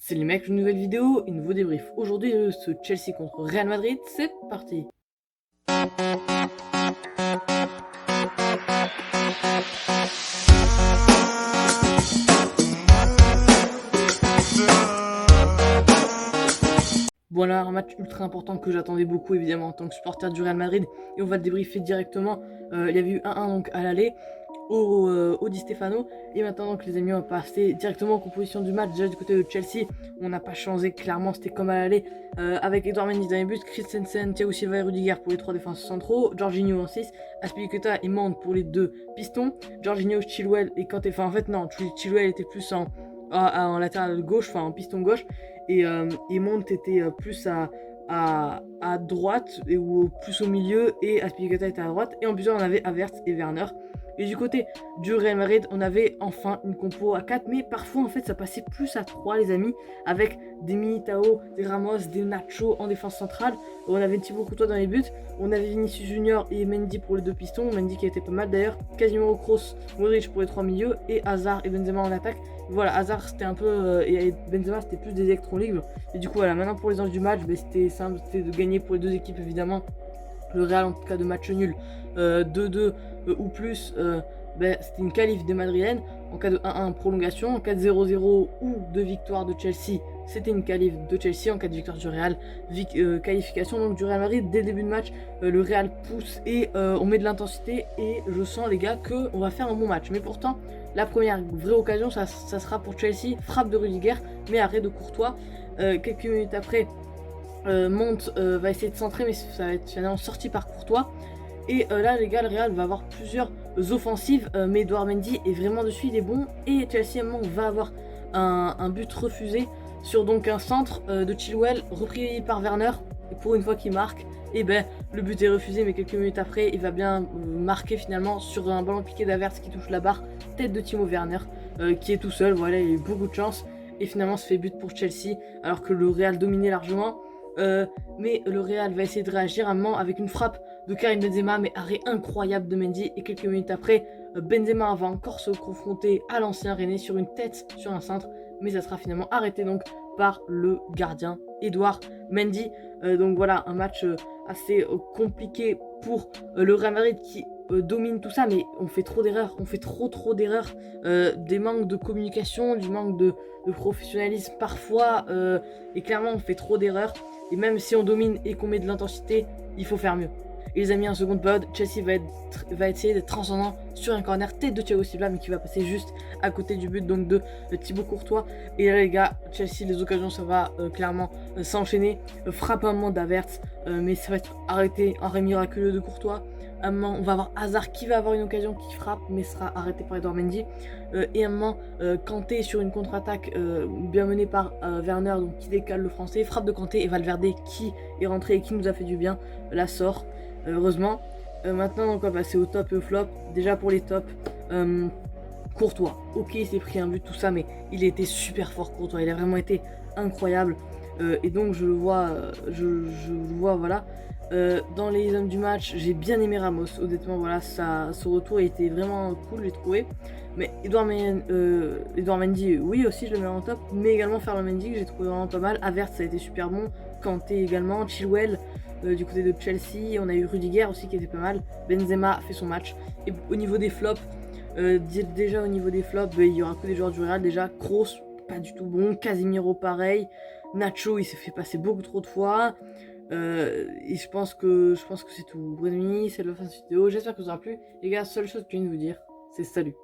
Salut les mecs, une nouvelle vidéo, un nouveau débrief. Aujourd'hui, ce Chelsea contre Real Madrid, c'est parti. Bon là, un match ultra important que j'attendais beaucoup évidemment en tant que supporter du Real Madrid. Et on va le débriefer directement. Il y avait eu 1-1 donc à l'aller au Di Stefano. Et maintenant donc les amis, on va passer directement aux compositions du match. Déjà du côté de Chelsea, on n'a pas changé, clairement c'était comme à l'aller. Avec Edouard Mendy dans les buts, Christensen, Thiago Silva et Rudiger pour les 3 défenseurs centraux, Jorginho en 6, Azpilicueta et Mount pour les 2 pistons, Jorginho, Chilwell et Kanté, enfin en fait non, Chilwell était plus en latéral gauche, enfin en piston gauche, et Mount était plus à droite, ou plus au milieu, et Azpilicueta était à droite, et en plus on avait Havertz et Werner. Et du côté du Real Madrid, on avait enfin une compo à 4, mais parfois en fait ça passait plus à 3 les amis, avec des Militao, des Ramos, des Nacho en défense centrale. On avait Thibaut Courtois dans les buts, on avait Vinicius Junior et Mendy pour les 2 pistons, Mendy qui était pas mal d'ailleurs, Casemiro, Kroos, Modric pour les 3 milieux, et Hazard et Benzema en attaque. Voilà, Hazard c'était un peu, et Benzema c'était plus des électrons libres. Et du coup voilà, maintenant pour les enjeux du match, c'était simple, c'était de gagner pour les 2 équipes évidemment. Le Real en tout cas de match nul 2-2 ou plus, c'était une qualif des Madrilènes. En cas de 1-1 prolongation, en cas de 0-0 ou de victoire de Chelsea, c'était une qualif de Chelsea. En cas de victoire du Real, qualification donc du Real Madrid. Dès le début de match, le Real pousse et on met de l'intensité, et je sens les gars qu'on va faire un bon match. Mais pourtant la première vraie occasion ça sera pour Chelsea, frappe de Rudiger mais arrêt de Courtois. Quelques minutes après, Mount va essayer de centrer, mais ça va être finalement sorti par Courtois. Et là les gars, le Real va avoir plusieurs offensives, mais Edouard Mendy est vraiment dessus, il est bon. Et Chelsea à un moment va avoir un but refusé sur donc un centre de Chilwell repris par Werner. Et pour une fois qu'il marque, et le but est refusé, mais quelques minutes après il va bien marquer finalement sur un ballon piqué d'Havertz qui touche la barre, tête de Timo Werner, qui est tout seul. Voilà, il a eu beaucoup de chance et finalement se fait but pour Chelsea alors que le Real dominait largement. Mais le Real va essayer de réagir à un moment avec une frappe de Karim Benzema, mais arrêt incroyable de Mendy. Et quelques minutes après, Benzema va encore se confronter à l'ancien René sur une tête, sur un cintre, mais ça sera finalement arrêté donc par le gardien Edouard Mendy. Donc voilà, un match assez compliqué pour le Real Madrid qui domine tout ça, mais on fait trop d'erreurs, on fait trop d'erreurs, des manques de communication, du manque de professionnalisme parfois, et clairement on fait trop d'erreurs. Et même si on domine et qu'on met de l'intensité, il faut faire mieux. Et les amis, en seconde période, Chelsea va essayer d'être transcendant sur un corner, tête de Thiago Silva, mais qui va passer juste à côté du but donc de Thibaut Courtois. Et là les gars, Chelsea, les occasions ça va clairement s'enchaîner. Frappe un moment d'Havertz, mais ça va être arrêté, un arrêt miraculeux de Courtois. Un moment, on va avoir Hazard qui va avoir une occasion qui frappe, mais sera arrêté par Edouard Mendy. Et un moment, Kanté sur une contre-attaque bien menée par Werner, donc qui décale le français. Frappe de Kanté, et Valverde qui est rentré et qui nous a fait du bien, la sort. Heureusement. Maintenant donc on va passer au top et au flop. Déjà pour les tops, Courtois, ok il s'est pris un but tout ça, mais il a été super fort Courtois, il a vraiment été incroyable. Et donc je le vois, voilà. Dans les hommes du match, j'ai bien aimé Ramos, honnêtement voilà, ce retour était vraiment cool, j'ai trouvé. Mais Edouard Mendy, oui aussi je le mets en top, mais également Ferland Mendy que j'ai trouvé vraiment pas mal. Havertz ça a été super bon, Kanté également, Chilwell du côté de Chelsea, on a eu Rudiger aussi qui était pas mal, Benzema fait son match. Et au niveau des flops, déjà au niveau des flops, il y aura que des joueurs du Real. Déjà Kroos pas du tout bon, Casemiro pareil, Nacho il s'est fait passer beaucoup trop de fois. Et je pense que c'est tout. Bonne nuit, c'est la fin de cette vidéo, j'espère que ça vous aura plu. Les gars, seule chose que je viens de vous dire, c'est salut.